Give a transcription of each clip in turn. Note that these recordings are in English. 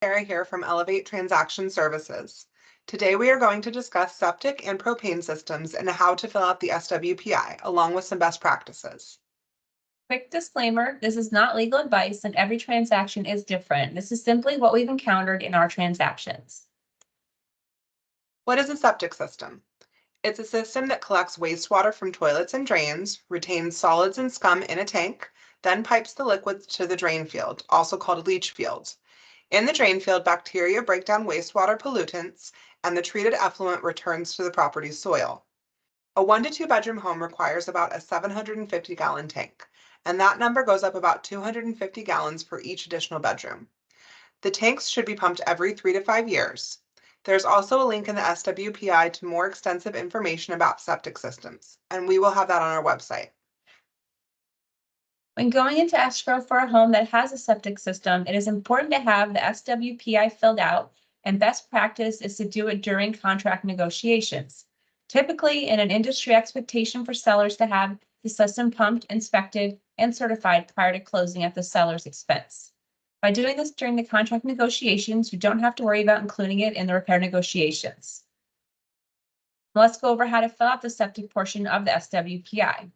Sarah here from Elevate Transaction Services. Today we are going to discuss septic and propane systems and how to fill out the SWPI, along with some best practices. Quick disclaimer, this is not legal advice and every transaction is different. This is simply what we've encountered in our transactions. What is a septic system? It's a system that collects wastewater from toilets and drains, retains solids and scum in a tank, then pipes the liquids to the drain field, also called a leach field. In the drain field, bacteria break down wastewater pollutants, and the treated effluent returns to the property's soil. A 1 to 2 bedroom home requires about a 750-gallon tank, and that number goes up about 250 gallons for each additional bedroom. The tanks should be pumped every 3 to 5 years. There's also a link in the SWPI to more extensive information about septic systems, and we will have that on our website. When going into escrow for a home that has a septic system, it is important to have the SWPI filled out, and best practice is to do it during contract negotiations. Typically, in an industry expectation for sellers to have the system pumped, inspected, and certified prior to closing at the seller's expense. By doing this during the contract negotiations, you don't have to worry about including it in the repair negotiations. Let's go over how to fill out the septic portion of the SWPI.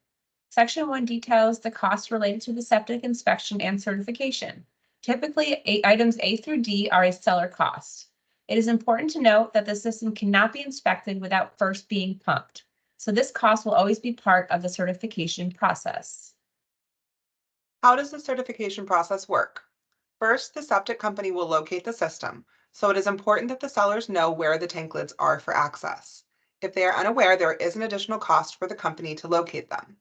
Section 1 details the costs related to the septic inspection and certification. Typically, items A through D are a seller cost. It is important to note that the system cannot be inspected without first being pumped, so this cost will always be part of the certification process. How does the certification process work? First, the septic company will locate the system, so it is important that the sellers know where the tank lids are for access. If they are unaware, there is an additional cost for the company to locate them.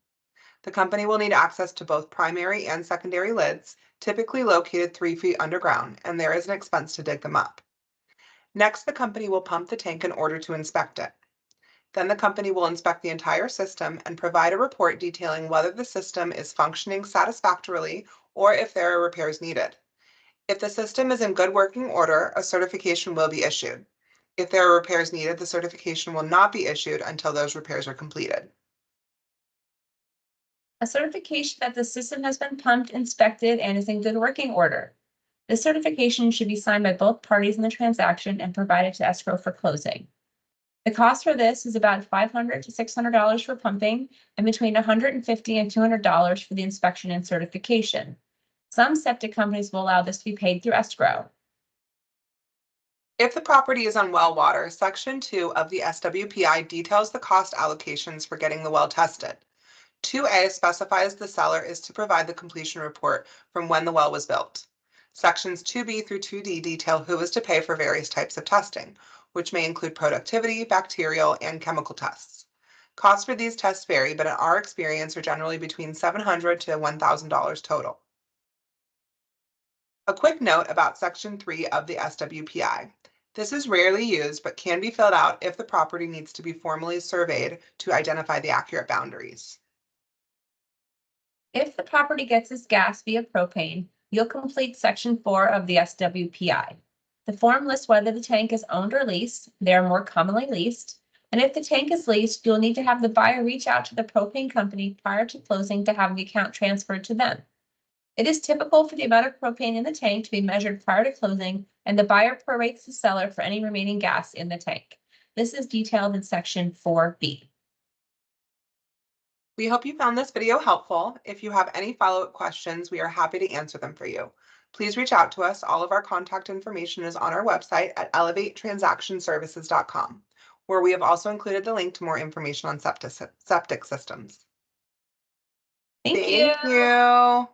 The company will need access to both primary and secondary lids, typically located 3 feet underground, and there is an expense to dig them up. Next, the company will pump the tank in order to inspect it. Then the company will inspect the entire system and provide a report detailing whether the system is functioning satisfactorily or if there are repairs needed. If the system is in good working order, a certification will be issued. If there are repairs needed, the certification will not be issued until those repairs are completed. A certification that the system has been pumped, inspected, and is in good working order. This certification should be signed by both parties in the transaction and provided to escrow for closing. The cost for this is about $500 to $600 for pumping and between $150 and $200 for the inspection and certification. Some septic companies will allow this to be paid through escrow. If the property is on well water, Section 2 of the SWPI details the cost allocations for getting the well tested. 2A specifies the seller is to provide the completion report from when the well was built. Sections 2B through 2D detail who is to pay for various types of testing, which may include productivity, bacterial, and chemical tests. Costs for these tests vary, but in our experience are generally between $700 to $1,000 total. A quick note about Section 3 of the SWPI. This is rarely used, but can be filled out if the property needs to be formally surveyed to identify the accurate boundaries. If the property gets its gas via propane, you'll complete Section 4 of the SWPI. The form lists whether the tank is owned or leased. They are more commonly leased. And if the tank is leased, you'll need to have the buyer reach out to the propane company prior to closing to have the account transferred to them. It is typical for the amount of propane in the tank to be measured prior to closing, and the buyer prorates the seller for any remaining gas in the tank. This is detailed in Section 4B. We hope you found this video helpful. If you have any follow-up questions, we are happy to answer them for you. Please reach out to us. All of our contact information is on our website at elevatetransactionservices.com, where we have also included the link to more information on septic systems. Thank Thank you. you.